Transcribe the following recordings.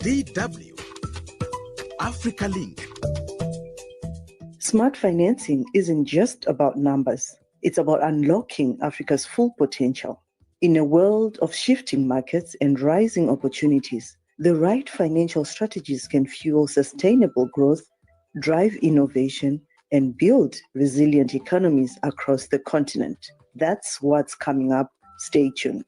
DW AfricaLink. Smart financing isn't just about numbers. It's about unlocking Africa's full potential. In a world of shifting markets and rising opportunities, the right financial strategies can fuel sustainable growth, drive innovation, and build resilient economies across the continent. That's what's coming up. Stay tuned.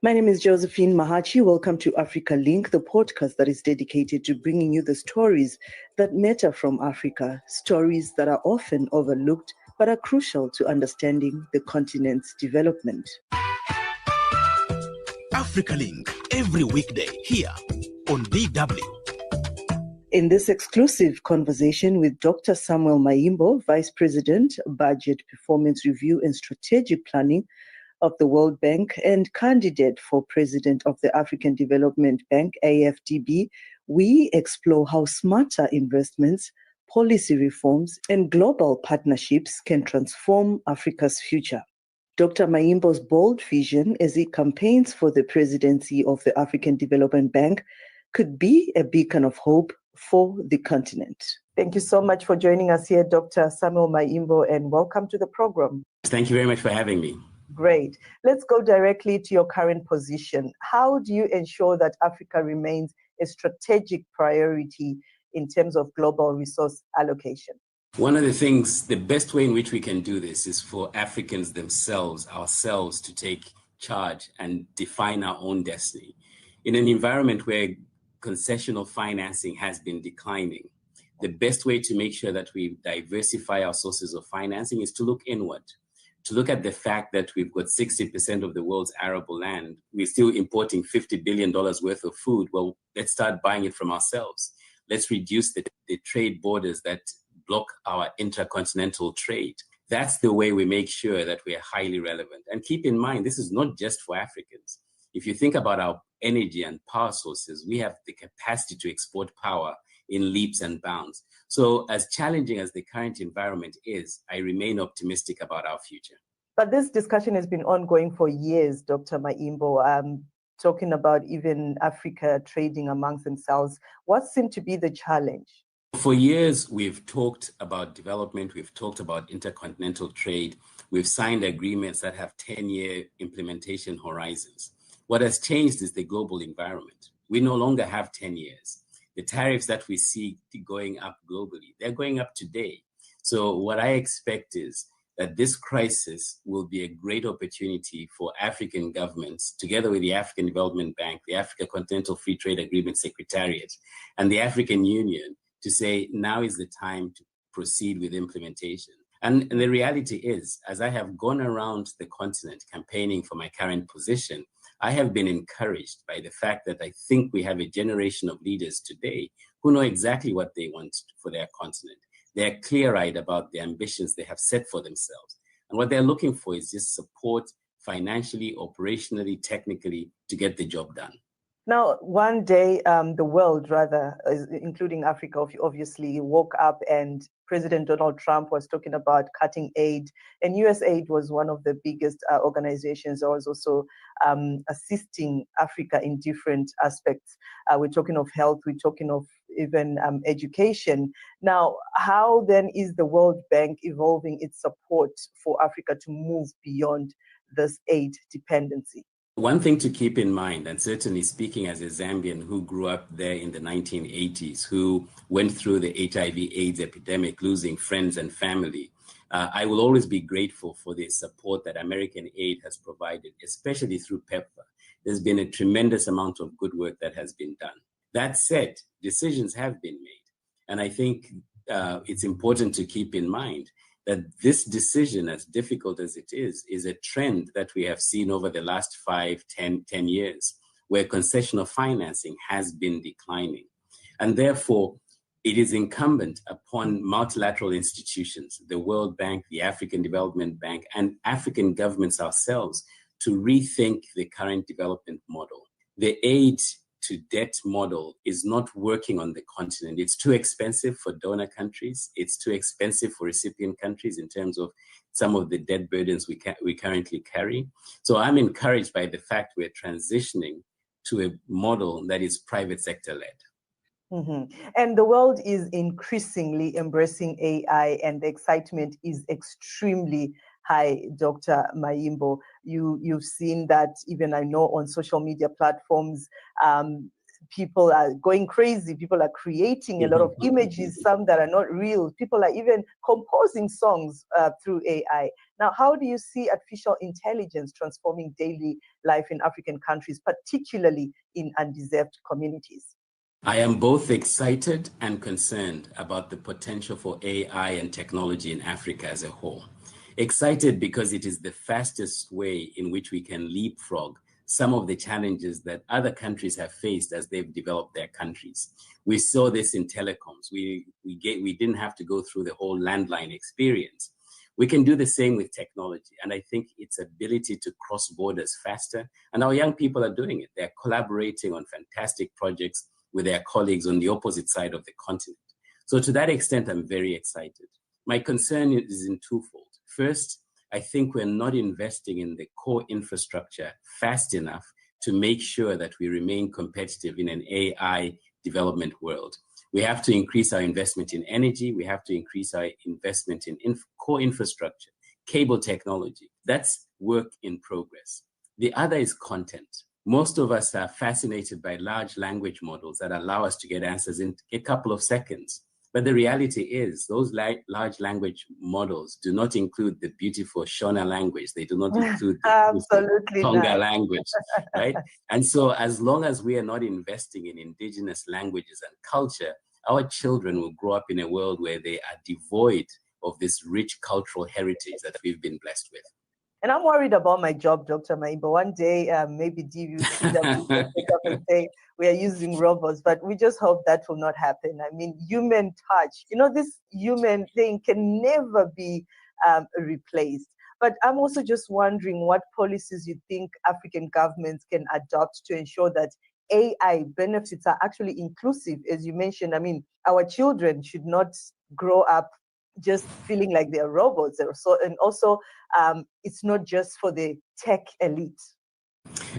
My name is Josephine Mahachi. Welcome to Africa Link, the podcast that is dedicated to bringing you the stories that matter from Africa, stories that are often overlooked but are crucial to understanding the continent's development. Africa Link, every weekday here on DW. In this exclusive conversation with Dr. Samuel Maimbo, Vice President, Budget Performance Review and Strategic Planning of the World Bank and candidate for President of the African Development Bank, AFDB, we explore how smarter investments, policy reforms, and global partnerships can transform Africa's future. Dr. Maimbo's bold vision as he campaigns for the presidency of the African Development Bank could be a beacon of hope for the continent. Thank you so much for joining us here, Dr. Samuel Maimbo, and welcome to the program. Thank you very much for having me. Great. Let's go directly to your current position. How do you ensure that Africa remains a strategic priority in terms of global resource allocation? One of the things, the best way in which we can do this is for Africans themselves, ourselves, to take charge and define our own destiny. In an environment where concessional financing has been declining, the best way to make sure that we diversify our sources of financing is to look inward. To look at the fact that we've got 60% of the world's arable land, we're still importing $50 billion worth of food. Well, let's start buying it from ourselves. Let's reduce the trade borders that block our intercontinental trade. That's the way we make sure that we are highly relevant. And keep in mind, this is not just for Africans. If you think about our energy and power sources, we have the capacity to export power in leaps and bounds. So as challenging as the current environment is, I remain optimistic about our future. But this discussion has been ongoing for years, Dr. Maimbo, talking about even Africa trading amongst themselves. What seemed to be the challenge? For years, we've talked about development, we've talked about intercontinental trade, we've signed agreements that have 10-year implementation horizons. What has changed is the global environment. We no longer have 10 years. The tariffs that we see going up globally, they're going up today. So what I expect is that this crisis will be a great opportunity for African governments, together with the African Development Bank, the Africa Continental Free Trade Agreement Secretariat, and the African Union, to say now is the time to proceed with implementation. And the reality is, as I have gone around the continent campaigning for my current position, I have been encouraged by the fact that I think we have a generation of leaders today who know exactly what they want for their continent. They're clear-eyed about the ambitions they have set for themselves. And what they're looking for is just support financially, operationally, technically, to get the job done. Now, one day, the world, rather, including Africa, obviously, woke up and President Donald Trump was talking about cutting aid. And USAID was one of the biggest organizations that was also assisting Africa in different aspects. We're talking of health, we're talking of even education. Now, how then is the World Bank evolving its support for Africa to move beyond this aid dependency? One thing to keep in mind, and certainly speaking as a Zambian who grew up there in the 1980s, who went through the HIV/AIDS epidemic, losing friends and family, I will always be grateful for the support that American aid has provided, especially through PEPFAR. There's been a tremendous amount of good work that has been done. That said, decisions have been made. And I think it's important to keep in mind that this decision, as difficult as it is a trend that we have seen over the last 5, 10 years, where concessional financing has been declining. And therefore, it is incumbent upon multilateral institutions, the World Bank, the African Development Bank, and African governments ourselves to rethink the current development model. The aid to debt model is not working on the continent. It's too expensive for donor countries. It's too expensive for recipient countries in terms of some of the debt burdens we currently carry. So I'm encouraged by the fact we're transitioning to a model that is private sector led. And the world is increasingly embracing AI, and the excitement is extremely high, Dr. Maimbo. You've seen that even I know on social media platforms, people are going crazy. People are creating a lot of images, some that are not real. People are even composing songs through AI. Now, how do you see artificial intelligence transforming daily life in African countries, particularly in undeserved communities? I am both excited and concerned about the potential for AI and technology in Africa as a whole. Excited because it is the fastest way in which we can leapfrog some of the challenges that other countries have faced as they've developed their countries. We saw this in telecoms. We didn't have to go through the whole landline experience. We can do the same with technology. And I think its ability to cross borders faster, and our young people are doing it. They're collaborating on fantastic projects with their colleagues on the opposite side of the continent. So to that extent, I'm very excited. My concern is in twofold. First, I think we're not investing in the core infrastructure fast enough to make sure that we remain competitive in an AI development world. We have to increase our investment in energy. We have to increase our investment in core infrastructure, cable technology. That's work in progress. The other is content. Most of us are fascinated by large language models that allow us to get answers in a couple of seconds. But the reality is those large language models do not include the beautiful Shona language. They do not include the Tonga language, right? And so as long as we are not investing in indigenous languages and culture, our children will grow up in a world where they are devoid of this rich cultural heritage that we've been blessed with. And I'm worried about my job, Dr. Maimbo. One day, maybe DWCW will pick up and say, we are using robots, but we just hope that will not happen. I mean, human touch, this human thing can never be replaced. But I'm also just wondering what policies you think African governments can adopt to ensure that AI benefits are actually inclusive. As you mentioned, I mean, our children should not grow up just feeling like they're robots. And also, it's not just for the tech elite.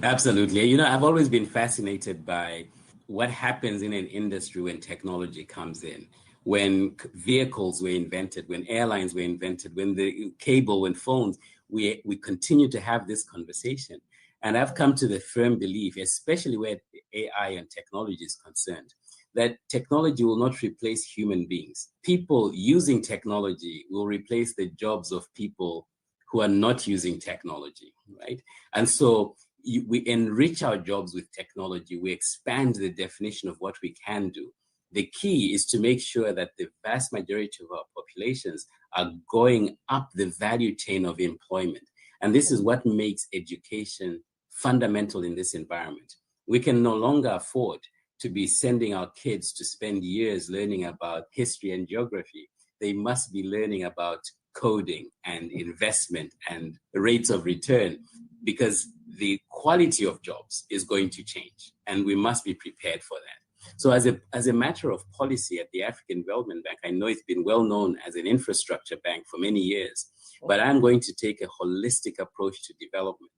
Absolutely. I've always been fascinated by what happens in an industry when technology comes in. When vehicles were invented, when airlines were invented, when the cable, when phones, we continue to have this conversation. And I've come to the firm belief, especially where AI and technology is concerned, that technology will not replace human beings. People using technology will replace the jobs of people who are not using technology, right? And so we enrich our jobs with technology. We expand the definition of what we can do. The key is to make sure that the vast majority of our populations are going up the value chain of employment. And this is what makes education fundamental in this environment. We can no longer afford to be sending our kids to spend years learning about history and geography. They must be learning about coding and investment and rates of return, because the quality of jobs is going to change, and we must be prepared for that. So as a matter of policy at the African Development Bank, I know it's been well known as an infrastructure bank for many years, but I'm going to take a holistic approach to development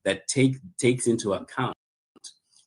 that takes into account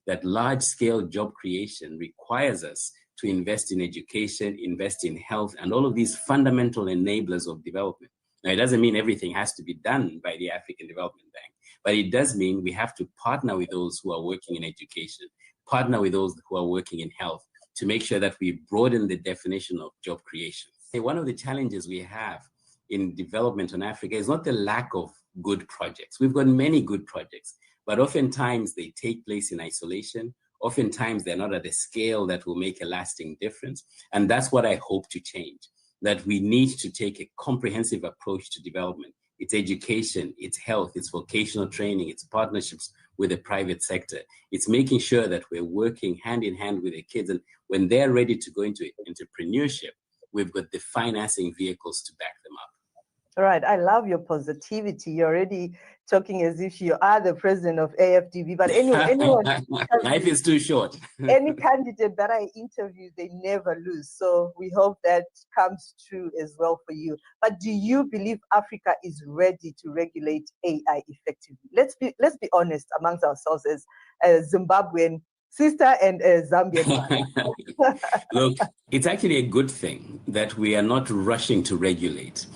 that large-scale job creation requires us to invest in education, invest in health, and all of these fundamental enablers of development. Now, it doesn't mean everything has to be done by the African Development Bank, but it does mean we have to partner with those who are working in education, partner with those who are working in health, to make sure that we broaden the definition of job creation. One of the challenges we have in development in Africa is not the lack of good projects. We've got many good projects, but oftentimes they take place in isolation. Oftentimes they're not at a scale that will make a lasting difference. And that's what I hope to change, that we need to take a comprehensive approach to development. It's education, it's health, it's vocational training, it's partnerships with the private sector. It's making sure that we're working hand in hand with the kids. And when they're ready to go into entrepreneurship, we've got the financing vehicles to back them up. All right. I love your positivity. You're already talking as if you are the president of AFDB. But anyone life is too short. Any candidate that I interview, they never lose. So we hope that comes true as well for you. But do you believe Africa is ready to regulate AI effectively? Let's be honest amongst ourselves as Zimbabwean sister and a Zambian one. Look, it's actually a good thing that we are not rushing to regulate.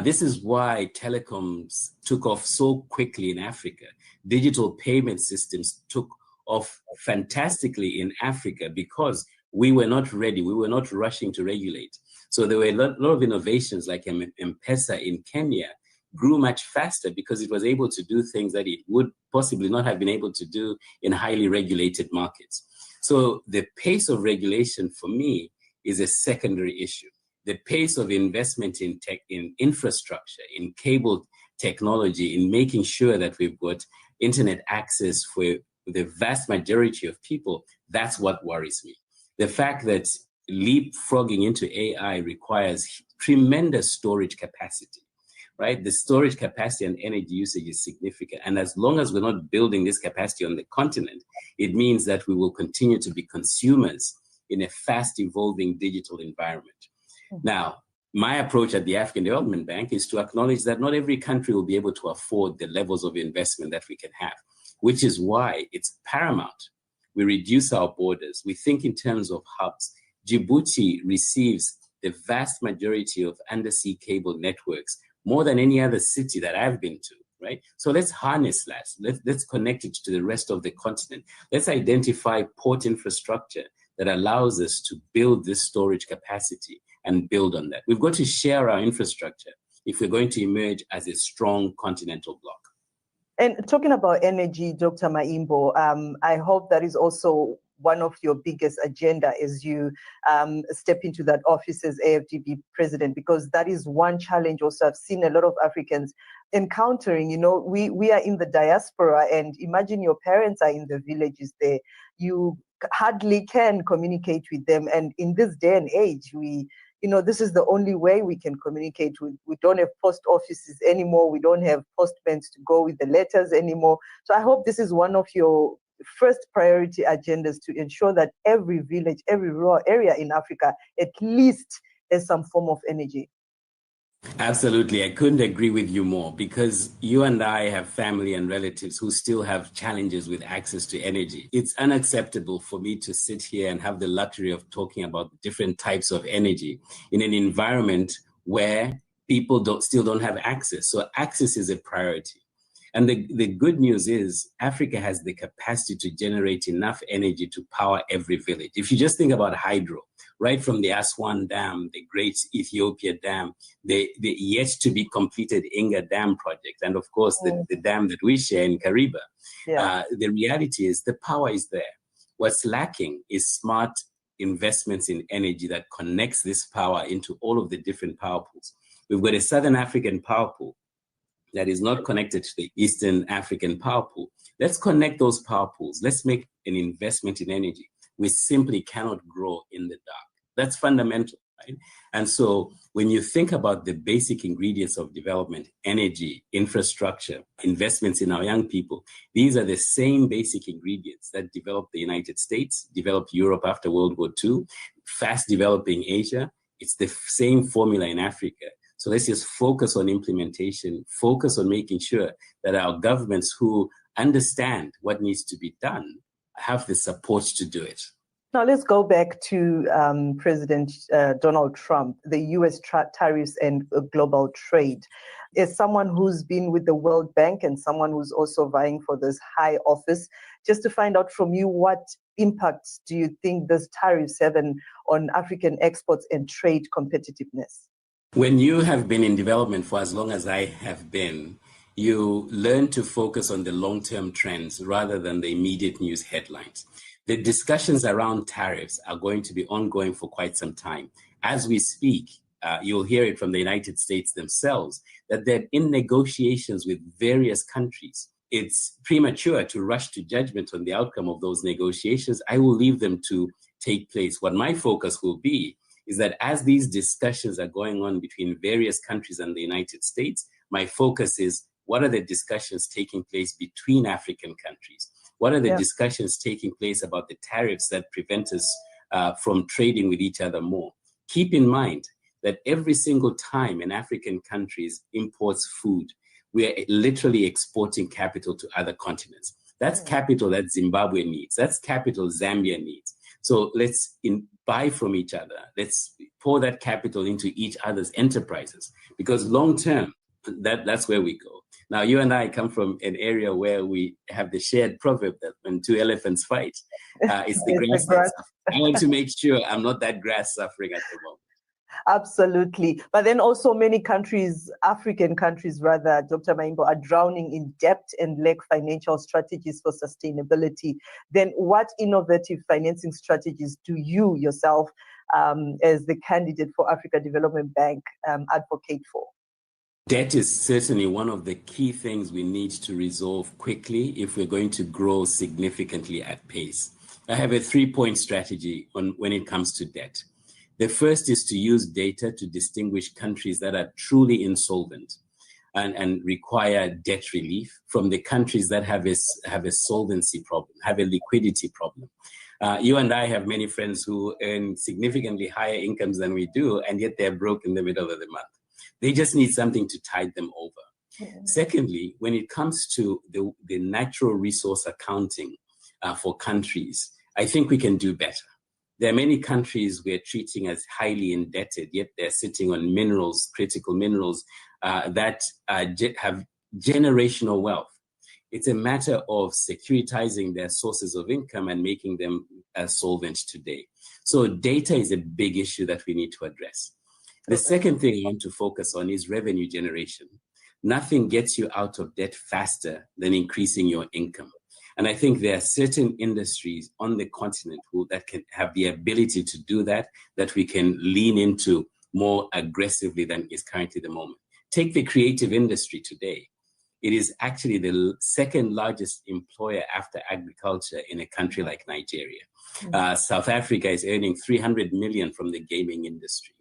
This is why telecoms took off so quickly in Africa. Digital payment systems took off fantastically in Africa because we were not ready. We were not rushing to regulate. So there were a lot of innovations like M-Pesa in Kenya grew much faster because it was able to do things that it would possibly not have been able to do in highly regulated markets. So the pace of regulation for me is a secondary issue. The pace of investment in tech, in infrastructure, in cable technology, in making sure that we've got internet access for the vast majority of people, that's what worries me. The fact that leapfrogging into AI requires tremendous storage capacity, right? The storage capacity and energy usage is significant. And as long as we're not building this capacity on the continent, it means that we will continue to be consumers in a fast evolving digital environment. Now, my approach at the African Development Bank is to acknowledge that not every country will be able to afford the levels of investment that we can have, which is why it's paramount. We reduce our borders. We think in terms of hubs. Djibouti receives the vast majority of undersea cable networks, more than any other city that I've been to, right? So let's harness that. Let's connect it to the rest of the continent. Let's identify port infrastructure that allows us to build this storage capacity and build on that. We've got to share our infrastructure if we're going to emerge as a strong continental bloc. And talking about energy, Dr. Maimbo, I hope that is also one of your biggest agenda as you step into that office as AFDB president, because that is one challenge also I've seen a lot of Africans encountering. You know, we are in the diaspora, and imagine your parents are in the villages there. You hardly can communicate with them. And in this day and age, this is the only way we can communicate. We don't have post offices anymore. We don't have postmen to go with the letters anymore. So I hope this is one of your first priority agendas to ensure that every village, every rural area in Africa, at least has some form of energy. Absolutely. I couldn't agree with you more, because you and I have family and relatives who still have challenges with access to energy. It's unacceptable for me to sit here and have the luxury of talking about different types of energy in an environment where people still don't have access. So access is a priority. And the good news is Africa has the capacity to generate enough energy to power every village. If you just think about hydro, right from the Aswan Dam, the Great Ethiopia Dam, the yet to be completed Inga Dam project, and of course the dam that we share in Kariba. Yeah. The reality is the power is there. What's lacking is smart investments in energy that connects this power into all of the different power pools. We've got a Southern African power pool that is not connected to the Eastern African power pool. Let's connect those power pools. Let's make an investment in energy. We simply cannot grow in the dark. That's fundamental, right? And so when you think about the basic ingredients of development, energy, infrastructure, investments in our young people, these are the same basic ingredients that developed the United States, developed Europe after World War II, fast developing Asia. It's the same formula in Africa. So let's just focus on implementation, focus on making sure that our governments who understand what needs to be done have the support to do it. Now let's go back to President Donald Trump, the U.S. tariffs and global trade. As someone who's been with the World Bank and someone who's also vying for this high office, just to find out from you, what impacts do you think these tariffs have on African exports and trade competitiveness? When you have been in development for as long as I have been, you learn to focus on the long-term trends rather than the immediate news headlines. The discussions around tariffs are going to be ongoing for quite some time. As we speak, you'll hear it from the United States themselves that they're in negotiations with various countries. It's premature to rush to judgment on the outcome of those negotiations. I will leave them to take place. What my focus will be is that as these discussions are going on between various countries and the United States, my focus is what are the discussions taking place between African countries? What are the discussions taking place about the tariffs that prevent us from trading with each other more? Keep in mind that every single time an African country imports food, we are literally exporting capital to other continents. That's capital that Zimbabwe needs. That's capital Zambia needs. So let's buy from each other. Let's pour that capital into each other's enterprises, because long term, that's where we go. Now, you and I come from an area where we have the shared proverb that when two elephants fight, it's the grass. I want to make sure I'm not that grass suffering at the moment. Absolutely. But then also many countries, African countries rather, Dr. Maimbo, are drowning in debt and lack financial strategies for sustainability. Then what innovative financing strategies do you yourself, as the candidate for Africa Development Bank, advocate for? Debt is certainly one of the key things we need to resolve quickly if we're going to grow significantly at pace. I have a 3-point strategy when it comes to debt. The first is to use data to distinguish countries that are truly insolvent and require debt relief from the countries that have a solvency problem, have a liquidity problem. You and I have many friends who earn significantly higher incomes than we do, and yet they're broke in the middle of the month. They just need something to tide them over. Mm-hmm. Secondly, when it comes to the natural resource accounting for countries, I think we can do better. There are many countries we're treating as highly indebted, yet they're sitting on minerals, critical minerals, that have generational wealth. It's a matter of securitizing their sources of income and making them solvent today. So data is a big issue that we need to address. The second thing I want to focus on is revenue generation. Nothing gets you out of debt faster than increasing your income. And I think there are certain industries on the continent that can have the ability to do that we can lean into more aggressively than is currently the moment. Take the creative industry today. It is actually the second largest employer after agriculture in a country like Nigeria. Mm-hmm. South Africa is earning 300 million from the gaming industry.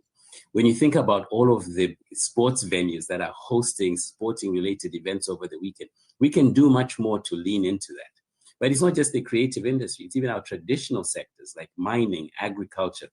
When you think about all of the sports venues that are hosting sporting related events over the weekend, we can do much more to lean into that. But it's not just the creative industry, it's even our traditional sectors like mining, agriculture.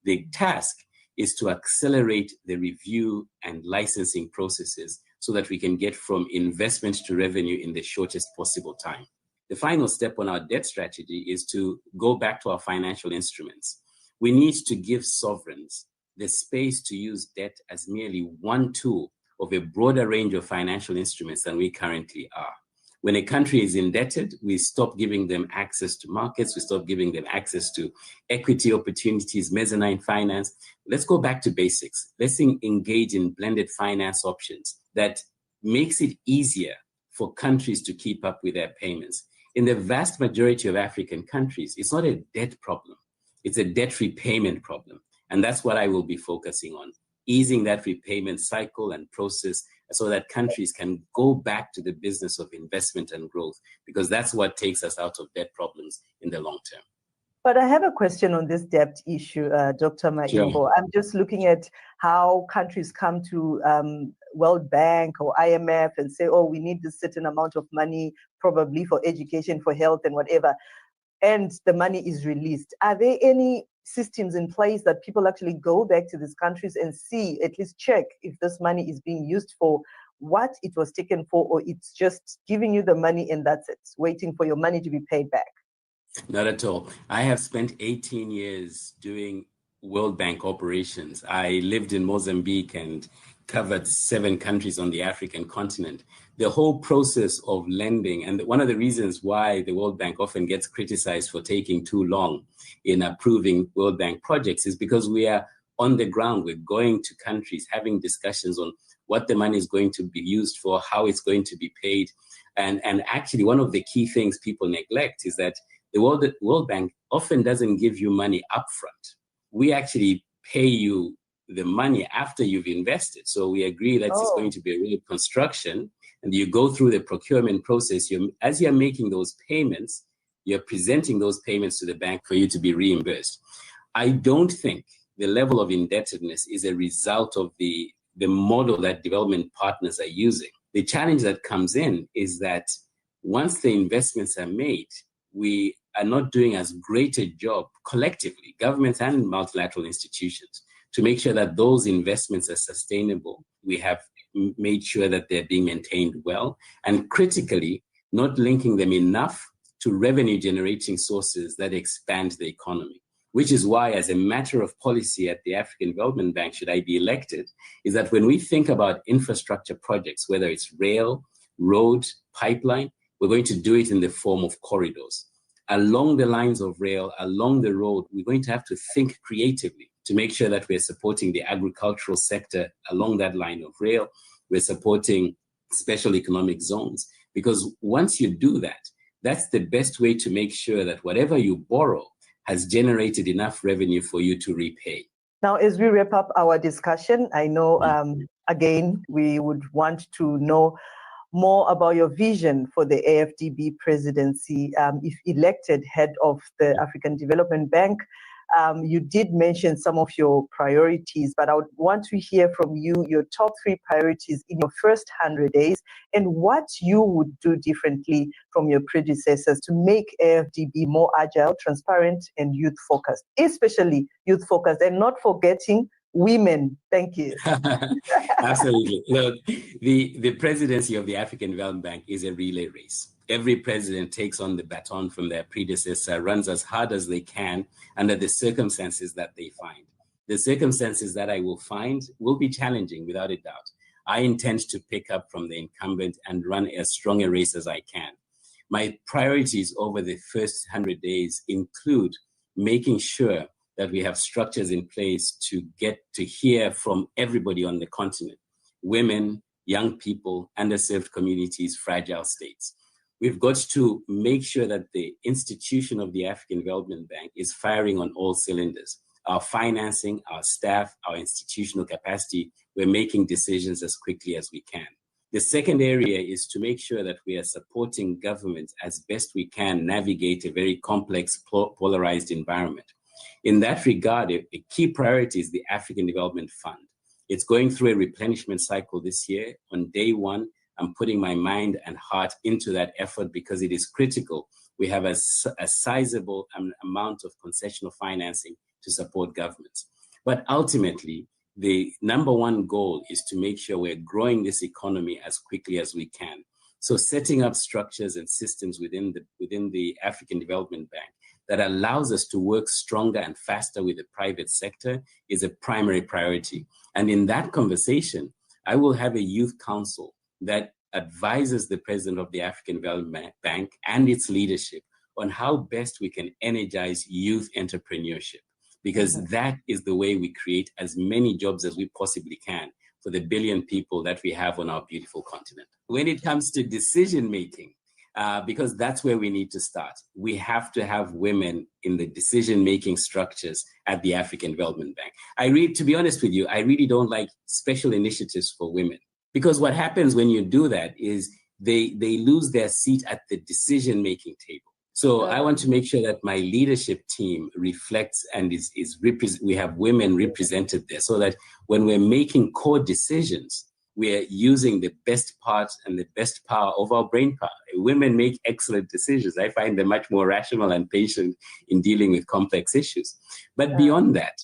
The task is to accelerate the review and licensing processes so that we can get from investment to revenue in the shortest possible time. The final step on our debt strategy is to go back to our financial instruments. We need to give sovereigns the space to use debt as merely one tool of a broader range of financial instruments than we currently are. When a country is indebted, we stop giving them access to markets, we stop giving them access to equity opportunities, mezzanine finance. Let's go back to basics. Let's engage in blended finance options that makes it easier for countries to keep up with their payments. In the vast majority of African countries, it's not a debt problem, it's a debt repayment problem. And that's what I will be focusing on, easing that repayment cycle and process so that countries can go back to the business of investment and growth, because that's what takes us out of debt problems in the long term. But I have a question on this debt issue, Dr. Maimbo. Sure. I'm just looking at how countries come to World Bank or IMF and say, oh, we need this certain amount of money, probably for education, for health and whatever, and the money is released. Are there any systems in place that people actually go back to these countries and see, at least check if this money is being used for what it was taken for, or it's just giving you the money and that's it, waiting for your money to be paid back? Not at all. I have spent 18 years doing World Bank operations. I lived in Mozambique and covered 7 countries on the African continent. The whole process of lending, and one of the reasons why the World Bank often gets criticized for taking too long in approving World Bank projects, is because we are on the ground. We're going to countries, having discussions on what the money is going to be used for, how it's going to be paid. And actually, one of the key things people neglect is that the World Bank often doesn't give you money upfront. We actually pay you the money after you've invested. So we agree that it's going to be a real construction, and you go through the procurement process. As you're making those payments, you're presenting those payments to the bank for you to be reimbursed. I don't think the level of indebtedness is a result of the model that development partners are using. The challenge that comes in is that once the investments are made, we are not doing as great a job collectively, governments and multilateral institutions, to make sure that those investments are sustainable. We have made sure that they're being maintained well, and critically, not linking them enough to revenue generating sources that expand the economy. Which is why, as a matter of policy at the African Development Bank, should I be elected, is that when we think about infrastructure projects, whether it's rail, road, pipeline, we're going to do it in the form of corridors. Along the lines of rail, along the road, we're going to have to think creatively to make sure that we're supporting the agricultural sector along that line of rail. We're supporting special economic zones, because once you do that, that's the best way to make sure that whatever you borrow has generated enough revenue for you to repay. Now, as we wrap up our discussion, I know, again, we would want to know more about your vision for the AFDB presidency if elected head of the African Development Bank. You did mention some of your priorities, but I would want to hear from you your top 3 priorities in your first 100 days and what you would do differently from your predecessors to make AFDB more agile, transparent, and youth-focused, especially youth-focused, and not forgetting women. Thank you. Absolutely. Look, the presidency of the African Development Bank is a relay race. Every president takes on the baton from their predecessor, runs as hard as they can under the circumstances that they find. The circumstances that I will find will be challenging, without a doubt. I intend to pick up from the incumbent and run as strong a race as I can. My priorities over the first 100 days include making sure that we have structures in place to get to hear from everybody on the continent: women, young people, underserved communities, fragile states. We've got to make sure that the institution of the African Development Bank is firing on all cylinders. Our financing, our staff, our institutional capacity, we're making decisions as quickly as we can. The second area is to make sure that we are supporting governments as best we can navigate a very complex, polarized environment. In that regard, a key priority is the African Development Fund. It's going through a replenishment cycle this year. On day one, I'm putting my mind and heart into that effort because it is critical. We have a sizable amount of concessional financing to support governments. But ultimately, the number one goal is to make sure we're growing this economy as quickly as we can. So setting up structures and systems within the African Development Bank that allows us to work stronger and faster with the private sector is a primary priority. And in that conversation, I will have a youth council that advises the president of the African Development Bank and its leadership on how best we can energize youth entrepreneurship, because that is the way we create as many jobs as we possibly can for the billion people that we have on our beautiful continent. When it comes to decision-making, because that's where we need to start, we have to have women in the decision-making structures at the African Development Bank. To be honest with you, I really don't like special initiatives for women. Because what happens when you do that is they lose their seat at the decision-making table. So I want to make sure that my leadership team reflects and we have women represented there, so that when we're making core decisions, we're using the best parts and the best power of our brain power. Women make excellent decisions. I find them much more rational and patient in dealing with complex issues. But beyond that,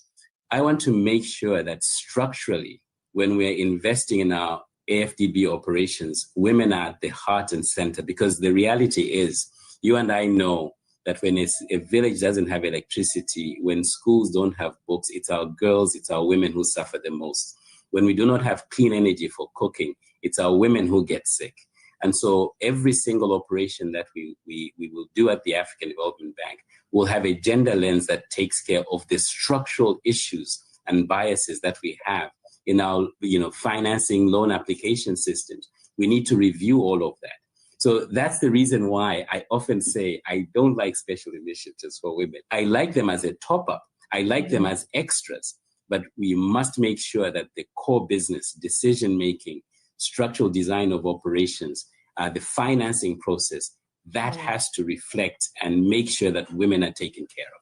I want to make sure that structurally, when we're investing in our AFDB operations, women are at the heart and center, because the reality is, you and I know that when a village doesn't have electricity, when schools don't have books, it's our girls, it's our women who suffer the most. When we do not have clean energy for cooking, it's our women who get sick. And so every single operation that we will do at the African Development Bank will have a gender lens that takes care of the structural issues and biases that we have in our financing loan application systems. We need to review all of that. So that's the reason why I often say I don't like special initiatives for women. I like them as a top-up. I like them as extras. But we must make sure that the core business, decision-making, structural design of operations, the financing process, that has to reflect and make sure that women are taken care of.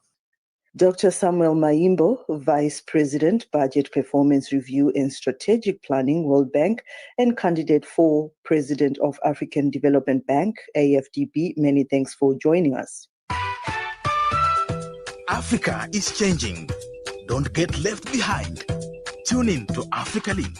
Dr. Samuel Maimbo, Vice President, Budget Performance Review and Strategic Planning, World Bank, and candidate for President of African Development Bank, AFDB. Many thanks for joining us. Africa is changing. Don't get left behind. Tune in to AfricaLink.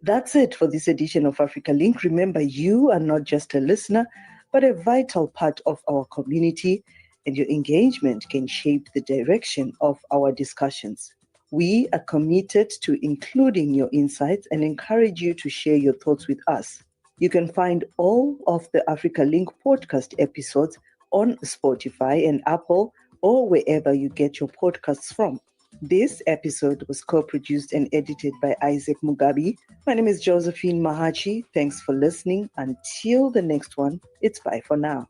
That's it for this edition of AfricaLink. Remember, you are not just a listener, but a vital part of our community, and your engagement can shape the direction of our discussions. We are committed to including your insights and encourage you to share your thoughts with us. You can find all of the AfricaLink podcast episodes on Spotify and Apple or wherever you get your podcasts from. This episode was co-produced and edited by Isaac Mugabi. My name is Josephine Mahachi. Thanks for listening. Until the next one, it's bye for now.